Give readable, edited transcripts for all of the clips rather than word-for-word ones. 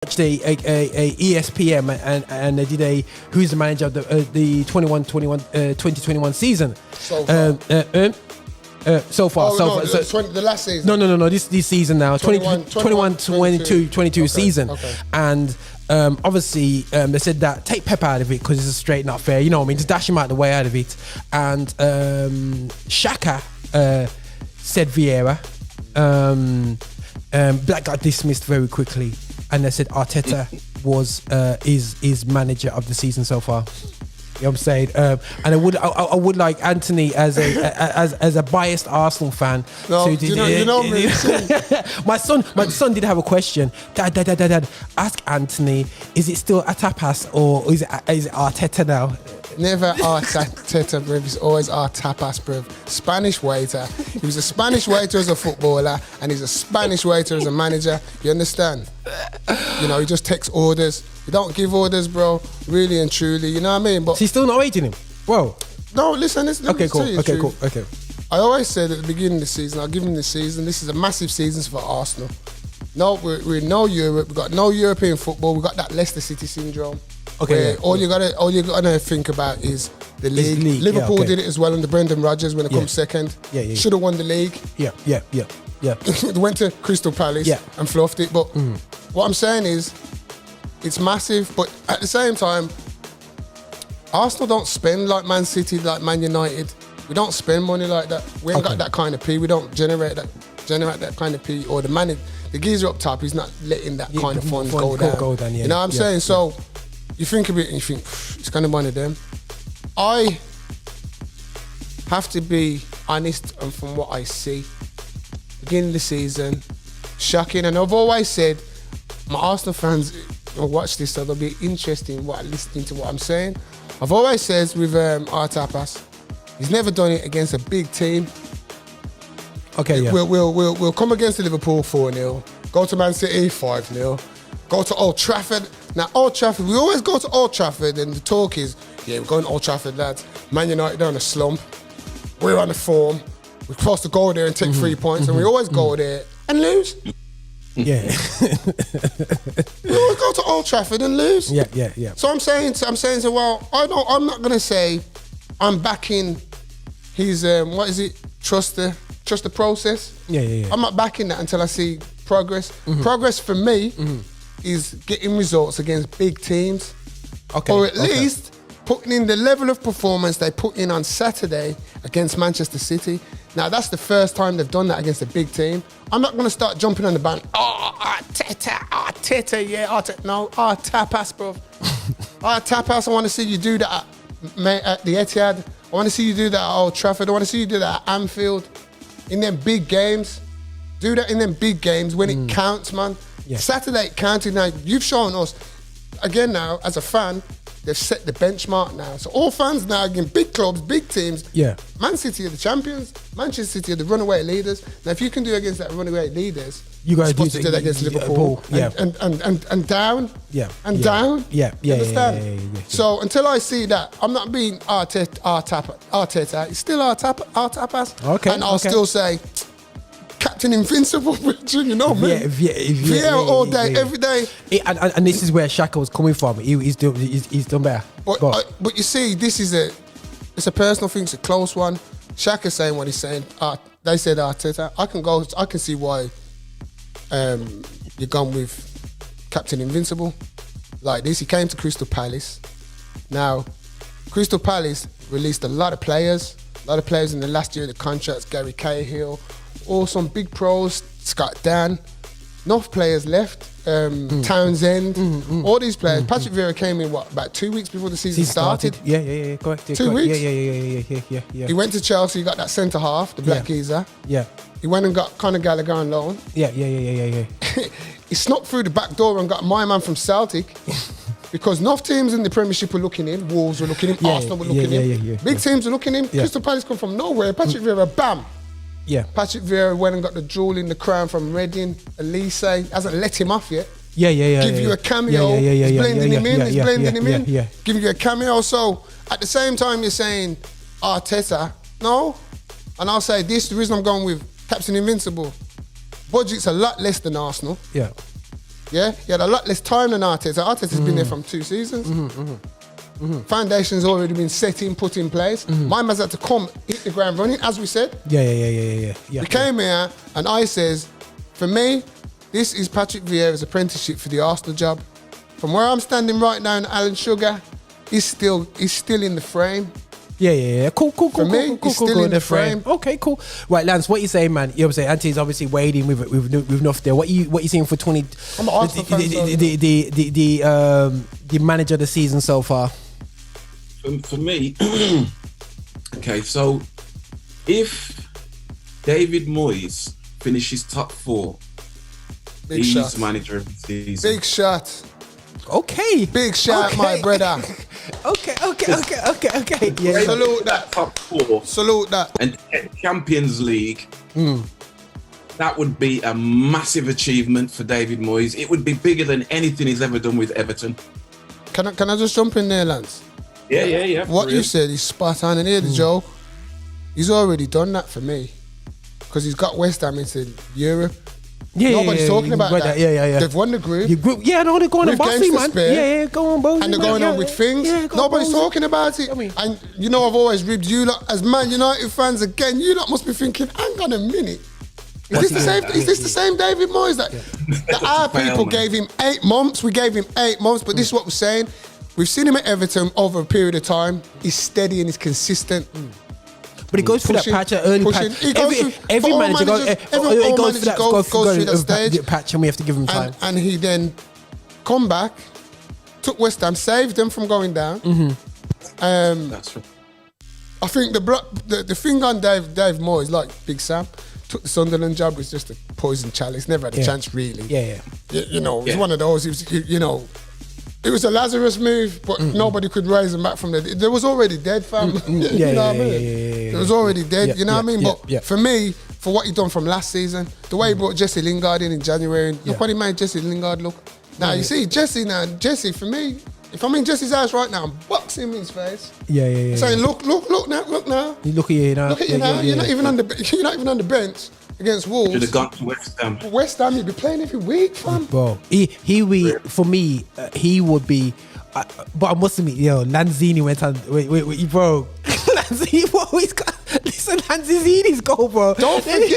watched a ESPN and they did a who's the manager of the 2021 season. So far. So far. The last season. No. This season now. 22 season. Okay. And obviously they said that take Pep out of it because it's straight not fair. You know what I mean? Just dash him out the way out of it. And Xhaka said Vieira. Black got dismissed very quickly, and they said Arteta is manager of the season so far. You know what I'm saying? And I would like Anthony as a biased Arsenal fan. No, you know me. my son did have a question. Dad, ask Anthony, is it still a tapas or is it Arteta now? Never Arteta, bruv. It's always tapas, bruv. Spanish waiter. He was a Spanish waiter as a footballer, and he's a Spanish waiter as a manager. You understand? You know, he just takes orders. You don't give orders, bro. Really and truly. You know what I mean? But so he's still not rating him? Whoa. No, listen. Okay, cool. Okay. I always said at the beginning of the season, I'll give him this season. This is a massive season for Arsenal. No, we're in no Europe. We've got no European football. We've got that Leicester City syndrome. Okay. All you gotta think about is the league. Liverpool did it as well under Brendan Rodgers when it comes second. Yeah. Should have won the league. Yeah. They went to Crystal Palace and fluffed it. But what I'm saying is, it's massive. But at the same time, Arsenal don't spend like Man City, like Man United. We don't spend money like that. We ain't got that kind of P. We don't generate that kind of P. Or the geezer up top, he's not letting that kind of funds go down. You know what I'm saying? So you think of it and you think, it's kind of one of them. I have to be honest, and from what I see, beginning of the season, shocking. And I've always said, my Arsenal fans will watch this, so they'll be interesting listening to what I'm saying. I've always said with Arteta, he's never done it against a big team. Okay, yeah. We'll come against Liverpool 4-0, go to Man City 5-0, go to Old Trafford. Now, Old Trafford, we always go to Old Trafford and the talk is, we're going to Old Trafford, lads. Man United are on a slump. We're on a form. We're supposed to go there and take 3 points, and we always go there and lose. Yeah. We always go to Old Trafford and lose. Yeah. So I'm saying, well, I'm not going to say I'm backing his, trust the process. Yeah. I'm not backing that until I see progress. Progress for me is getting results against big teams. Okay. Or at least putting in the level of performance they put in on Saturday against Manchester City. Now, that's the first time they've done that against a big team. I'm not going to start jumping on the band. Arteta, yeah, Arteta. No, tapas, bro. Tapas, I want to see you do that at the Etihad. I want to see you do that at Old Trafford. I want to see you do that at Anfield. In them big games. Do that in them big games when it counts, man. Yeah. Saturday it counted. Now, you've shown us, again now, as a fan, they've set the benchmark now. So all fans now, again, big clubs, big teams. Yeah. Man City are the champions. Manchester City are the runaway leaders. Now, if you can do against that runaway leaders, you guys do that against Liverpool. And down. Yeah. And down. Yeah. You understand? Yeah. So until I see that, I'm not being Arteta. It's still Arteta. Okay. And I'll still say, Captain Invincible, you know, man. Yeah, all day, every day. And this is where Xhaka was coming from. He's done better. But you see, it's a personal thing. It's a close one. Xhaka's saying what he's saying. They said Arteta. I can see why you're gone with Captain Invincible. Like this, he came to Crystal Palace. Now, Crystal Palace released a lot of players in the last year of the contracts. Gary Cahill. Or some big pros, Scott Dan, enough players left, Townsend, all these players. Patrick Vieira came in, about 2 weeks before the season started? Yeah, correct. 2 weeks? Yeah. He went to Chelsea, he got that centre half, the black geezer. Yeah. He went and got Conor Gallagher on loan. Yeah. He snuck through the back door and got my man from Celtic. Because enough teams in the Premiership were looking in, Wolves were looking in, Arsenal were looking in. Big teams were looking in. Crystal Palace come from nowhere. Patrick Vieira, bam. Yeah. Patrick Vieira went and got the jewel in the crown from Reading. Elise hasn't let him off yet. Yeah. Give you a cameo. He's blending him in. He's blending him in. Giving you a cameo. So at the same time, you're saying Arteta. No. And I'll say this: the reason I'm going with Captain Invincible. Budget's a lot less than Arsenal. Yeah. Yeah, he had a lot less time than Arteta. Arteta's been there from 2 seasons. Foundation's already been put in place. My man's had to come, hit the ground running, as we said. Yeah. We came here, and I says, for me, this is Patrick Vieira's apprenticeship for the Arsenal job. From where I'm standing right now in Alan Sugar, he's still in the frame. Yeah. Cool. For me, he's still in the frame. Okay, cool. Right, Lance, what you saying, man? You know what I'm saying? Anthony's obviously waiting with enough there. What you saying for 20? I'm an Arsenal fan. The manager of the season so far. For me, okay. So if David Moyes finishes top 4, he's manager of the season. Big shot. Okay. Big shot, my brother. Okay. Yeah. Salute that. Top 4. Salute that. And Champions League. That would be a massive achievement for David Moyes. It would be bigger than anything he's ever done with Everton. Can I just jump in there, Lance? Yeah. What you said is spot on, and hear the joke. He's already done that for me, because he's got West Ham into Europe. Nobody's talking about that. Yeah. They've won the group. Yeah, no, they're going on bossy, man. Spare, go on, bro. And they're going on with things. Nobody's talking about it. And you know, I've always ribbed you lot as Man United fans again. You lot must be thinking, hang on a minute. Is this the same David Moyes that our people gave him 8 months? We gave him 8 months, but this is what we're saying. We've seen him at Everton over a period of time. He's steady and he's consistent. But he goes through that patch, early patch. Every manager goes through that stage. Patch, and we have to give him time. And he then come back, took West Ham, saved them from going down. That's right. I think the thing on Dave Moyes, like Big Sam, took the Sunderland job, was just a poison chalice. Never had a chance, really. Yeah. You know, it was one of those. It was a Lazarus move, but nobody could raise him back from there. There was already dead, fam. You know what I mean? It was already dead, you know what I mean? But for me, for what he done from last season, the way he brought Jesse Lingard in January, look what he made Jesse Lingard look. Now, you see, Jesse, for me, if I'm in Jesse's house right now, I'm boxing him in his face. Yeah. Saying, look now. You look at you now. Look at you now. You're not even on the bench against Wolves. Should have gone to West Ham. West Ham, he'd be playing every week, fam. Bro, he would be. But I must admit, Lanzini went on. Wait, bro. Lanzini, bro, he's got. Listen, Lanzini's goal, bro. Don't forget,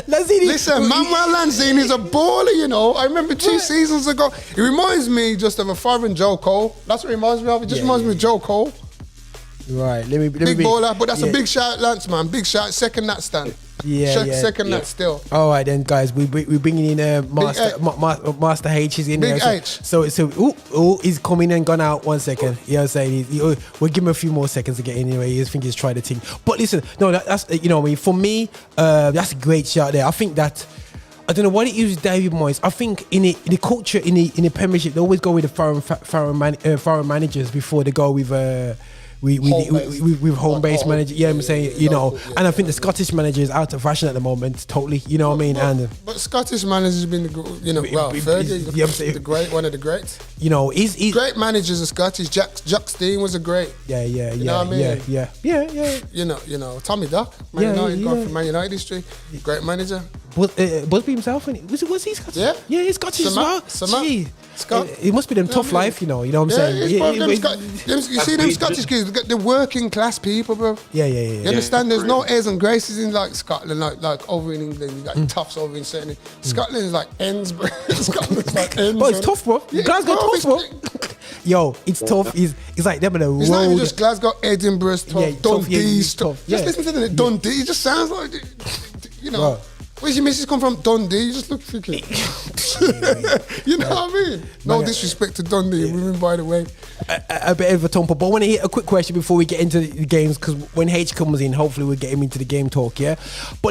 listen, Manuel Lanzini's a baller, you know. I remember 2 seasons ago. It reminds me just of a foreign Joe Cole. That's what it reminds me of. It just reminds me of Joe Cole. Right, big baller, but that's a big shout, Lance, man. Big shout, second that stand. Second that still. All right then, guys, we're bringing in Master H is in Big there. H. So he's coming and gone out 1 second. You know what I'm saying? We'll give him a few more seconds to get in anyway. I think he's tried the thing. But listen, no, that's for me, that's a great shout there. I think that. I don't know what it is with David Moyes. I think in the culture in the Premiership, they always go with the foreign managers before they go with home-based manager. Yeah, I'm saying, and I think the Scottish manager is out of fashion at the moment, totally. You know what I mean? But Scottish manager's been, Fergie, the great, one of the greats. He's great managers are Scottish. Jack Steen was a great. Yeah. You know what I mean? Yeah. Tommy Duck, Man United, gone from Man United history. Great manager. Busby himself, was he Scottish? Yeah, he's Scottish as well. Scott. It must be them tough life, you know what I'm saying? You see them Scottish kids, they're working class people, bro. Yeah. You understand? There's no airs and graces in like Scotland, like over in England, you got toughs over in certain. Scotland is like ends, bro. Scotland's like ends. But it's tough, bro. Glasgow tough, bro. Yo, it's tough. It's like them on the road. It's not even just Glasgow, Edinburgh's tough. Yeah, Dundee's tough. Yeah. Just listen to the Dundee. It just sounds like, Bro. Where's your missus come from? Dundee. You just look freaking. You know what I mean? No disrespect to Dundee women, by the way. A bit of a tumper. But I want to hit a quick question before we get into the games, because when H comes in, hopefully we'll get him into the game talk, yeah? But